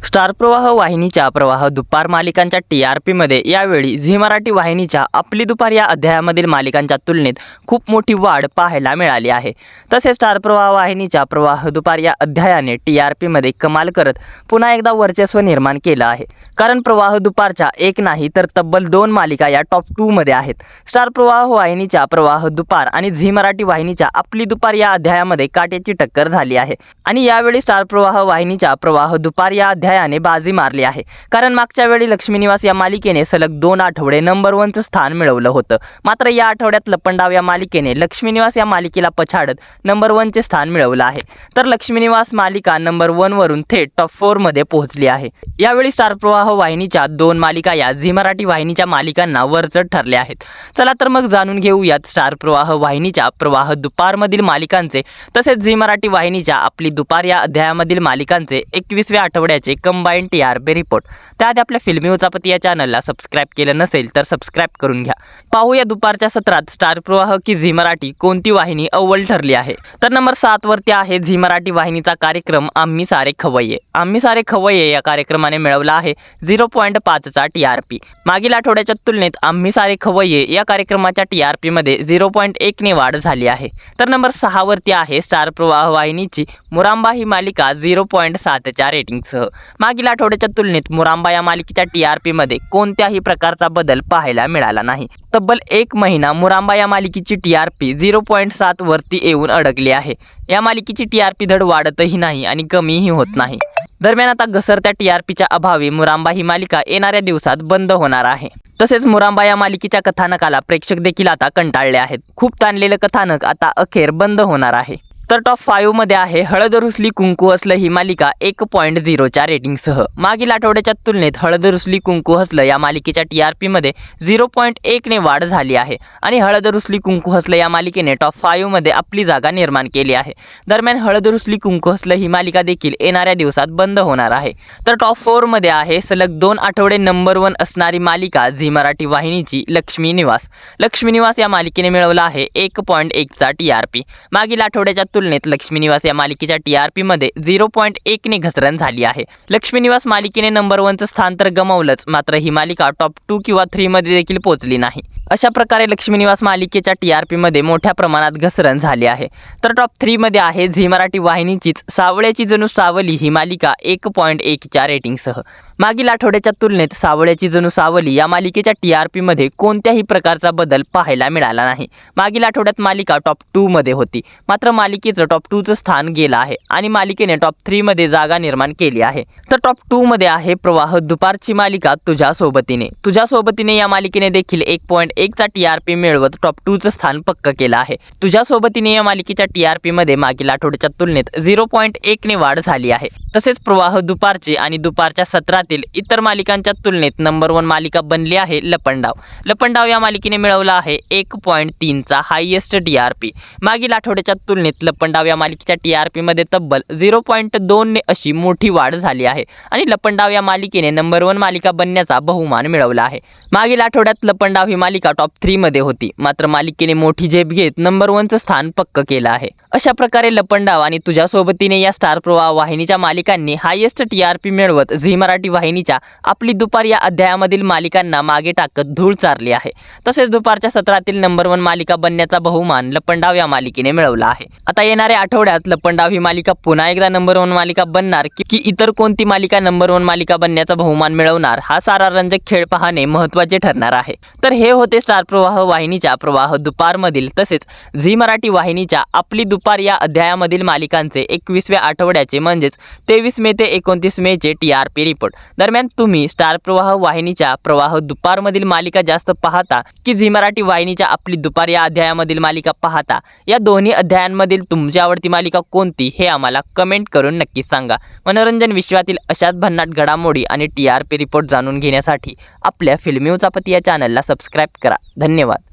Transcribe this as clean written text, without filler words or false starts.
Star प्रवाह वाहिनीच्या प्रवाह दुपार मालिकांच्या TRPमध्ये यावेळी झी मराठी वाहिनीच्या आपली दुपार या अध्यायामधील मालिकांच्या तुलनेत खूप मोठी वाढ पाहायला मिळाली आहे। तसेच स्टार प्रवाह वाहिनीच्या प्रवाह दुपार या अध्यायाने TRPमध्ये कमाल करत पुन्हा एकदा वर्चस्व निर्माण केलं आहे। कारण प्रवाह दुपारच्या एक नाही तर तब्बल 2 मालिका या टॉप 2 मध्ये आहेत। स्टार प्रवाह वाहिनीच्या प्रवाह दुपार आणि झी मराठी वाहिनीच्या आपली दुपार या अध्यायामध्ये काट्याची टक्कर झाली आहे आणि यावेळी स्टार प्रवाह वाहिनीच्या प्रवाह दुपार या अध्यायाने बाजी मारली आहे। कारण मागच्या वेळी लक्ष्मी निवास या मालिकेने सलग 2 आठवडे नंबर 1 चं स्थान मिळवलं होतं, मात्र या आठवड्यात लपंडाव या मालिकेने लक्ष्मी निवास या मालिकेला पछाडत नंबर 1 चे स्थान मिळवलं आहे। तर लक्ष्मी निवास मालिका नंबर 1 वरून थेट टॉप 4 मध्ये पोहोचली आहे। यावेळी स्टार प्रवाह वाहिनीच्या 2 मालिका या झी मराठी वाहिनीच्या मालिकांना वरचढ ठरल्या आहेत। चला तर मग जाणून घेऊयात स्टार प्रवाह वाहिनीच्या प्रवाह दुपार मधील मालिकांचे तसेच झी मराठी वाहिनीच्या आपली दुपार या अध्यायामधील मालिकांचे 21व्या आठवड्याचे कंबाईन TRP रिपोर्ट। त्याआधी आपल्या फिल्मी उचापती या चॅनलला सबस्क्राइब केलं नसेल तर सबस्क्राइब करून घ्या। पाहूया दुपारच्या सत्रात स्टार प्रवाह की झी मराठी कोणती वाहिनी अव्वल ठरली आहे। तर नंबर 7 वरती आहे झी मराठी वाहिनीचा कार्यक्रम आम्ही सारे खवय्ये। आम्ही सारे खवय्ये या कार्यक्रमाने मिळवला आहे 0.5 चा TRP। मागील आठवड्याच्या तुलनेत आम्ही सारे खवय्ये या कार्यक्रमाच्या TRP मध्ये 0.1 ने वाढ झाली आहे। तर नंबर 6 वरती आहे स्टार प्रवाह वाहिनीची मुरांबा ही मालिका 0.7 च्या रेटिंगसह। मागील आठवड्याच्या तुलनेत मुरांबा या मालिकेच्या TRP मध्ये कोणत्याही प्रकारचा बदल पाहायला मिळाला नाही। तब्बल 1 महिना मुरांबा या मालिकेची TRP 0.7 वरती येऊन अडकली आहे। या मालिकेची TRP धड वाढतही नाही आणि कमीही होत नाही। दरम्यान आता घसरत्या TRPच्या अभावी मुरांबा ही मालिका येणाऱ्या दिवसात बंद होणार आहे। तसेच मुरांबा या मालिकेच्या कथानकाला प्रेक्षक देखील आता कंटाळले आहेत। खूप ताणलेलं कथानक आता अखेर बंद होणार आहे। तर टॉप 5 मध्ये आहे हळद रुसली कुंकू हसलं ही मालिका 1.0 च्या रेटिंगसह। मागील आठवड्याच्या तुलनेत हळद रुसली कुंकू हसलं या मालिकेच्या TRP मध्ये 0.1 ने वाढ झाली आहे आणि हळद रुसली कुंकू हसलं या मालिकेने टॉप 5 मध्ये आपली जागा निर्माण केली आहे। दरम्यान हळद रुसली कुंकू हसलं ही मालिका देखील येणाऱ्या दिवसात बंद होणार आहे। तर टॉप 4 मध्ये आहे सलग 2 आठवडे नंबर 1 असणारी मालिका झी मराठी वाहिनीची लक्ष्मी निवास। लक्ष्मी निवास या मालिकेने मिळवला आहे 1.1 चा TRP। मागील आठवड्याच्या तुलनेत लक्ष्मी निवास या मालिकेच्या TRP मध्ये 0.1 ने घसरण झाली आहे। लक्ष्मी निवास मालिकेने नंबर 1 चं स्थान तर गमावलंच, मात्र ही मालिका टॉप 2 किंवा 3 मध्ये देखील पोहोचली नाही। अशा प्रकारे लक्ष्मी निवास मालिकेच्या TRP मध्ये मोठ्या प्रमाणात घसरण झाली आहे। तर टॉप 3 मध्ये आहे झी मराठी वाहिनीचीच सावळ्याची जणू सावली ही मालिका 1.1 च्या रेटिंगसह। मागील आठवड्याच्या तुलनेत सावळ्याची जणू सावली या मालिकेच्या TRP मध्ये कोणत्याही प्रकारचा बदल पाहायला मिळाला नाही। मागील आठवड्यात मालिका टॉप 2 मध्ये होती, मात्र मालिकेचं टॉप 2 चं स्थान गेलं आहे आणि मालिकेने टॉप 3 मध्ये जागा निर्माण केली आहे। तर टॉप 2 मध्ये आहे प्रवाह दुपारची मालिका तुझ्या सोबतीने। तुझ्या सोबतीने या मालिकेने देखील 1.1 चा TRP मिळवत टॉप 2 चं स्थान पक्क केलं आहे। तुझ्या सोबतीने या मालिकेच्या TRP मध्ये मागील आठवड्याच्या तुलनेत 0.1 ने वाढ झाली आहे। तसेच प्रवाह दुपारची आणि दुपारच्या सत्रातील इतर मालिकांच्या तुलनेत नंबर 1 मालिका बनली आहे लपंडाव। लपंडाव या मालिकेने मिळवला आहे 1.3 चा हायेस्ट TRP। मागील आठवड्याच्या तुलनेत लपंडाव या मालिकेच्या TRP मध्ये तब्बल 0.2 ने अशी मोठी वाढ झाली आहे आणि लपंडाव या मालिकेने नंबर 1 मालिका बनण्याचा बहुमान मिळवला आहे। मागील आठवड्यात लपंडाव ही मालिका टॉप 3 मध्ये होती, मात्र मालिकेने मोठी झेप घेत नंबर 1 चं स्थान पक्क केलं आहे। अशा प्रकारे लपंडाव आणि तुझ्या सोबतीने या स्टार प्रवाह वाहिनीच्या मालिकांनी हायेस्ट TRP मिळवत झी मराठी वाहिनीच्या आपली दुपार या अध्यायामधील मालिकांना मागे टाकत धूळ चारली आहे। तसेच दुपारच्या सत्रातील नंबर 1 मालिका बनण्याचा बहुमान लपंडाव या मालिकेने मिळवला आहे। आता येणाऱ्या आठवड्यात लपंडाव ही मालिका पुन्हा एकदा नंबर 1 मालिका बनणार की इतर कोणती मालिका नंबर 1 मालिका बनण्याचा बहुमान मिळवणार, हा सारा रंजक खेळ पाहणे महत्त्वाचे ठरणार आहे। तर हे होते स्टार प्रवाह वाहिनीच्या प्रवाह दुपार मधील तसेच झी मराठी वाहिनीच्या आपली दुपार या अध्यायामधील मालिकांचे 21व्या आठवड्याचे म्हणजेच 23 मे ते 29 मे चे TRP रिपोर्ट। दरम्यान तुम्ही स्टार प्रवाह वाहिनीच्या प्रवाह दुपार मधील मालिका जास्त पाहता की झी मराठी वाहिनीच्या आपली दुपार या अध्यायामधील मालिका पाहता? या दोन्ही अध्यायांमधील तुमची आवडती मालिका कोणती हे आम्हाला कमेंट करून नक्कीच सांगा। मनोरंजन विश्वातील अशाच भन्नाट घडामोडी आणि TRP रिपोर्ट जाणून घेण्यासाठी आपल्या फिल्मी उचापती या चॅनलला सबस्क्राइब करा। धन्यवाद।